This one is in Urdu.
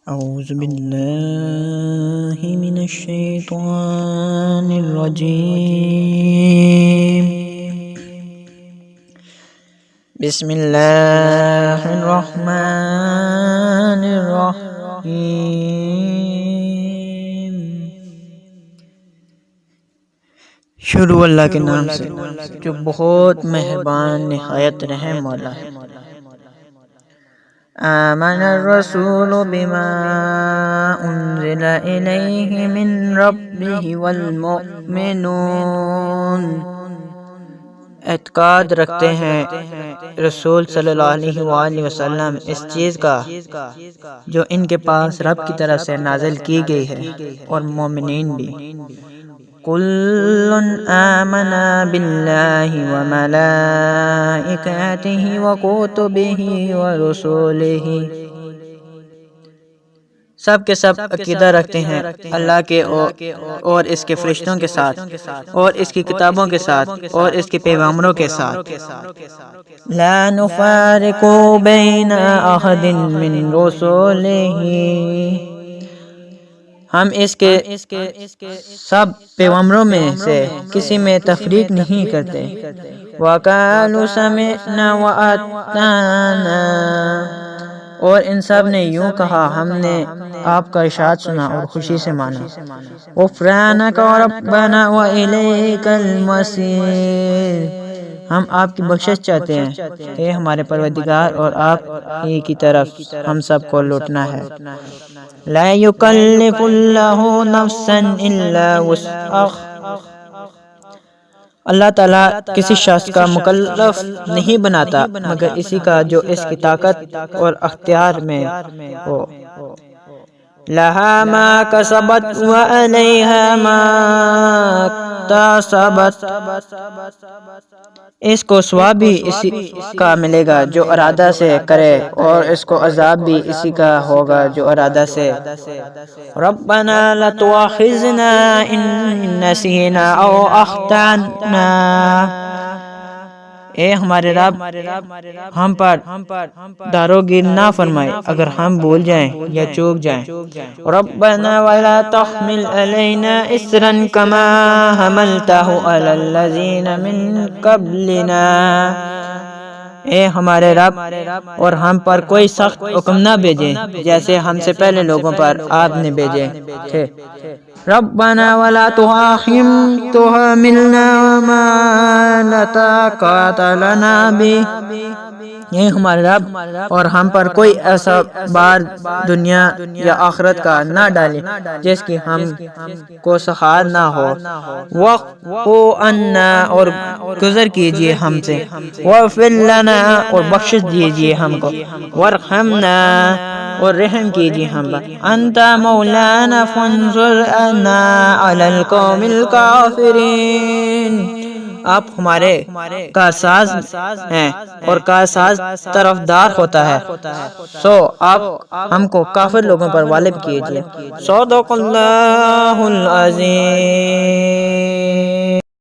أعوذ بالله من الشيطان الرجيم. بسم الله الرحمن الرحيم. شروع اللہ کے نام سے جو بہت مہربان نہایت رحم والا ہے۔ آمن الرسول بما انزل الیہ من ربہ والمؤمنون، اعتقاد رکھتے ہیں رسول صلی اللہ علیہ وآلہ وسلم اس چیز کا جو ان کے پاس رب کی طرف سے نازل کی گئی ہے، اور مومنین بھی۔ کل آمن باللہ وملائکتہ وکتبہ ورسلہ، سب کے سب عقیدہ رکھتے ہیں اللہ کے اور اس کے فرشتوں کے ساتھ، اور اس کی کتابوں کے ساتھ، اور اس کے پیغمبروں کے ساتھ۔ لا نفارق بین احد من رسلہ، ہم اس کے سب پیغمبروں میں سے کسی میں تفریق نہیں کرتے۔ وَقَالُوا سَمِعْنَا وَأَطَعْنَا، اور ان سب نے یوں کہا ہم نے آپ کا ارشاد سنا اور خوشی سے مانا۔ غفرانک ربنا وإلیک المصیر، ہم آپ کی بخشش چاہتے ہیں اے ہمارے پروردگار، اور آپ ہی کی طرف ہم سب کو لوٹنا ہے۔ لا یکلف اللہ نفسا الا وسعها، اللہ تعالیٰ کسی شخص کا مکلف نہیں بناتا مگر اسی کا جو اس کی طاقت اور اختیار میں ہو۔ لہا ما کسبت وعلیہا ما اکتسبت، اس کو ثواب بھی اسی کا ملے گا جو ارادہ سے کرے، اور اس کو عذاب بھی اسی کا ہوگا جو ارادہ سے۔ ربنا لا تؤاخذنا ان نسینا او اخطأنا، اے ہمارے رب ہم پر داروگیر نہ فرمائے اگر ہم بھول جائیں یا چوک جائیں۔ ربنا ولا تحمل علینا اصرا کما حملته علی الذین من قبلنا، اے ہمارے رب اور ہم پر کوئی سخت حکم نہ بھیجے جیسے ہم سے پہلے لوگوں پر آپ نے بھیجے تھے۔ ربنا ولا تحملنا ما لا طاقت لنا به، اے ہمارے رب اور ہم پر کوئی ایسا بار دنیا یا آخرت کا نہ ڈالے جس کی ہم کو سخار نہ ہو۔ واعف عنا، اور گزر کیجئے ہم سے۔ واغفر لنا، اور بخشش دیجئے ہم کو۔ وارحمنا، اور رحم کیجئے ہم پر۔ انت مولانا فانصرنا علی القوم الکافرین، آپ ہمارے کارساز ہیں اور کارساز طرفدار ہوتا ہے، سو آپ ہم کو کافر لوگوں پر غالب کیجئے۔ صدق اللہ العظیم۔